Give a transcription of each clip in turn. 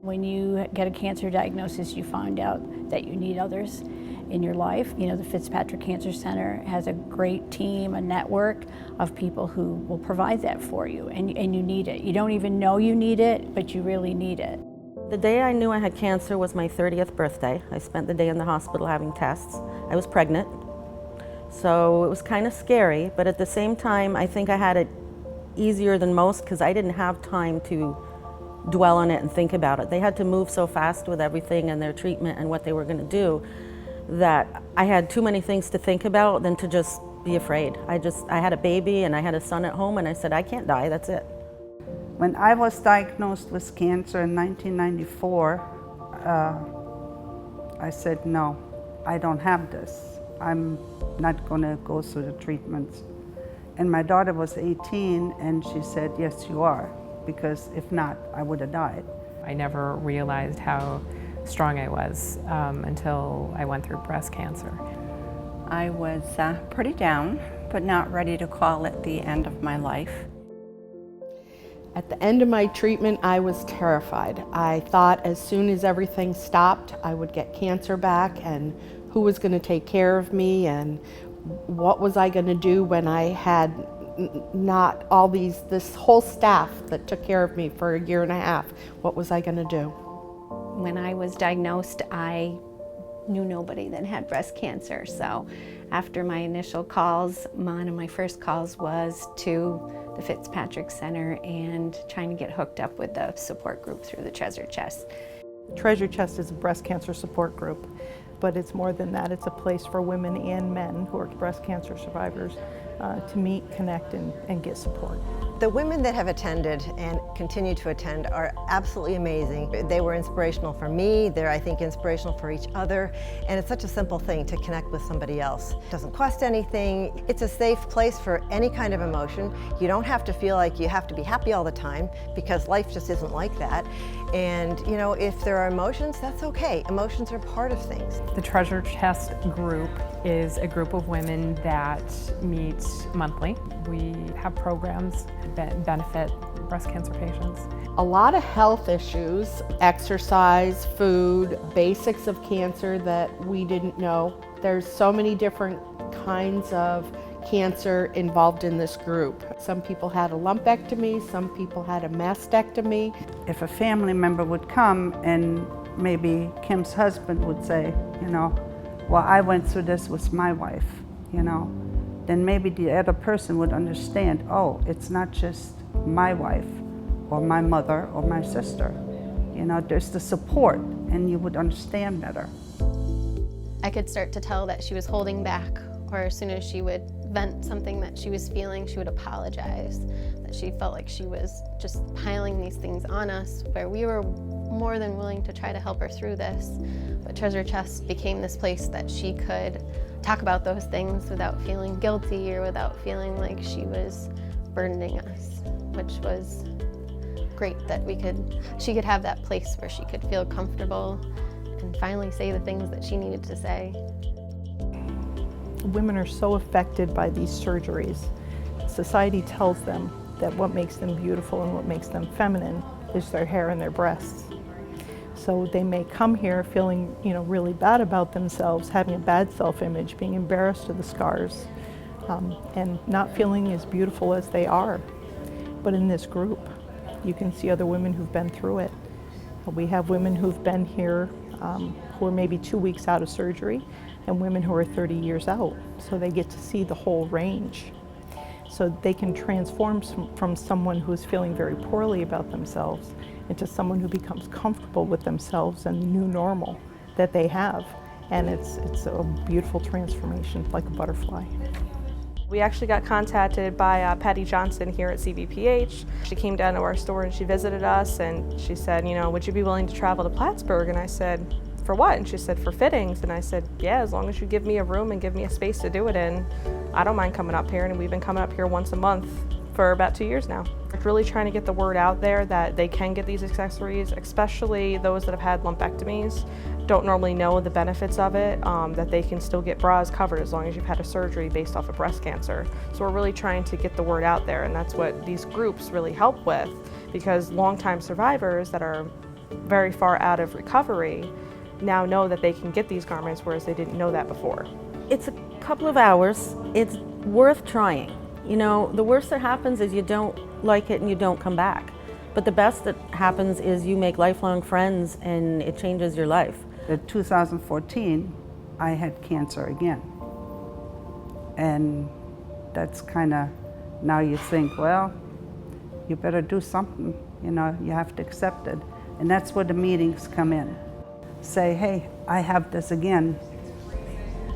When you get a cancer diagnosis, you find out that you need others in your life. You know, the Fitzpatrick Cancer Center has a great team, a network of people who will provide that for you, and you need it. You don't even know you need it, but you really need it. The day I knew I had cancer was my 30th birthday. I spent the day in the hospital having tests. I was pregnant, so it was kind of scary, but at the same time, I think I had it easier than most because I didn't have time to dwell on it and think about it. They had to move so fast with everything and their treatment and what they were going to do that I had too many things to think about than to just be afraid. I had a baby and I had a son at home, and I said, I can't die, that's it. When I was diagnosed with cancer in 1994, I said, no, I don't have this. I'm not going to go through the treatments. And my daughter was 18, and she said, yes, you are, because if not, I would have died. I never realized how strong I was until I went through breast cancer. I was pretty down, but not ready to call it the end of my life. At the end of my treatment, I was terrified. I thought as soon as everything stopped, I would get cancer back, and who was going to take care of me, and what was I going to do when I had not all this whole staff that took care of me for a year and a half. What was I going to do? When I was diagnosed, I knew nobody that had breast cancer. So after my initial calls, one of my first calls was to the Fitzpatrick Center and trying to get hooked up with the support group through the Treasure Chest. Treasure Chest is a breast cancer support group, but it's more than that. It's a place for women and men who are breast cancer survivors to meet, connect, and get support. The women that have attended and continue to attend are absolutely amazing. They were inspirational for me. They're, I think, inspirational for each other. And it's such a simple thing to connect with somebody else. It doesn't cost anything. It's a safe place for any kind of emotion. You don't have to feel like you have to be happy all the time, because life just isn't like that. And, you know, if there are emotions, that's okay. Emotions are part of things. The Treasure Chest group is a group of women that meet monthly. We have programs that benefit breast cancer patients. A lot of health issues, exercise, food, basics of cancer that we didn't know. There's so many different kinds of cancer involved in this group. Some people had a lumpectomy, some people had a mastectomy. If a family member would come and maybe Kim's husband would say, you know, well, I went through this with my wife, you know, then maybe the other person would understand, oh, it's not just my wife or my mother or my sister. You know, there's the support, and you would understand better. I could start to tell that she was holding back, or as soon as she would vent something that she was feeling, she would apologize, that she felt like she was just piling these things on us, where we were more than willing to try to help her through this. But Treasure Chest became this place that she could talk about those things without feeling guilty or without feeling like she was burdening us, which was great that she could have that place where she could feel comfortable and finally say the things that she needed to say. Women are so affected by these surgeries. Society tells them that what makes them beautiful and what makes them feminine is their hair and their breasts. So they may come here feeling, you know, really bad about themselves, having a bad self-image, being embarrassed of the scars, and not feeling as beautiful as they are. But in this group, you can see other women who've been through it. We have women who've been here who are maybe 2 weeks out of surgery, and women who are 30 years out. So they get to see the whole range. So they can transform from someone who's feeling very poorly about themselves into someone who becomes comfortable with themselves and the new normal that they have. And it's a beautiful transformation, like a butterfly. We actually got contacted by Patty Johnson here at CVPH. She came down to our store and she visited us, and she said, you know, would you be willing to travel to Plattsburgh? And I said, for what? And she said, for fittings. And I said, yeah, as long as you give me a room and give me a space to do it in, I don't mind coming up here. And we've been coming up here once a month for about 2 years now. We're really trying to get the word out there that they can get these accessories, especially those that have had lumpectomies, don't normally know the benefits of it, that they can still get bras covered as long as you've had a surgery based off of breast cancer. So we're really trying to get the word out there, and that's what these groups really help with, because longtime survivors that are very far out of recovery now know that they can get these garments, whereas they didn't know that before. It's a couple of hours. It's worth trying. You know, the worst that happens is you don't like it and you don't come back. But the best that happens is you make lifelong friends and it changes your life. In 2014, I had cancer again. And that's kind of, now you think, well, you better do something. You know, you have to accept it. And that's where the meetings come in. Say, hey, I have this again.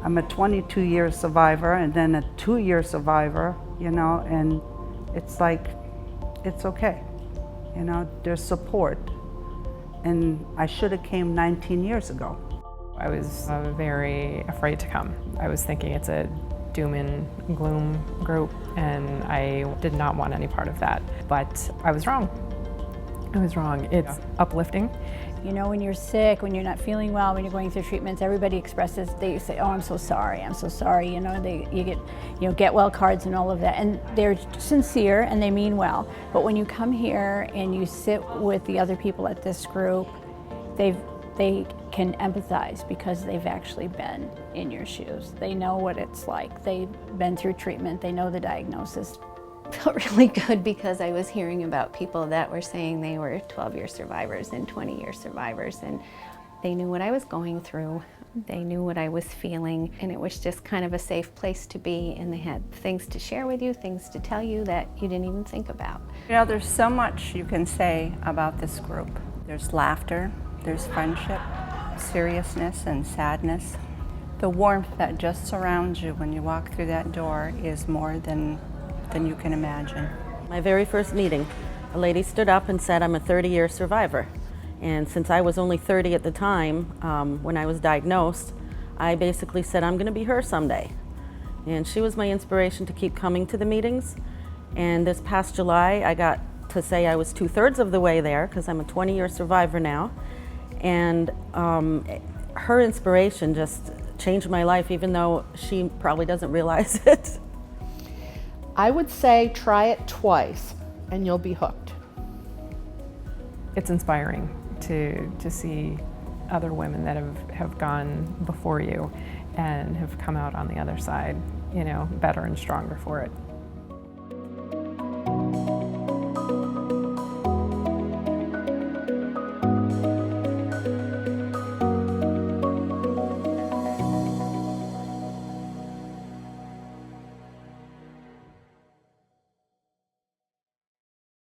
I'm a 22-year survivor and then a 2-year survivor, you know, and it's like, it's okay. You know, there's support. And I should have came 19 years ago. I was very afraid to come. I was thinking it's a doom and gloom group, and I did not want any part of that. But I was wrong. I was wrong. It's uplifting. You know, when you're sick, when you're not feeling well, when you're going through treatments, everybody expresses, they say, oh, I'm so sorry, you know, you get, you know, get well cards and all of that, and they're sincere and they mean well. But when you come here and you sit with the other people at this group, they can empathize because they've actually been in your shoes. They know what it's like. They've been through treatment. They know the diagnosis. Felt really good because I was hearing about people that were saying they were 12-year survivors and 20-year survivors, and they knew what I was going through. They knew what I was feeling, and it was just kind of a safe place to be, and they had things to share with you, things to tell you that you didn't even think about. You know, there's so much you can say about this group. There's laughter, there's friendship, seriousness and sadness. The warmth that just surrounds you when you walk through that door is more than you can imagine. My very first meeting, a lady stood up and said, I'm a 30-year survivor. And since I was only 30 at the time, when I was diagnosed, I basically said, I'm gonna be her someday. And she was my inspiration to keep coming to the meetings. And this past July, I got to say I was 2/3 of the way there, because I'm a 20-year survivor now. And her inspiration just changed my life, even though she probably doesn't realize it. I would say try it twice and you'll be hooked. It's inspiring to see other women that have gone before you and have come out on the other side, you know, better and stronger for it.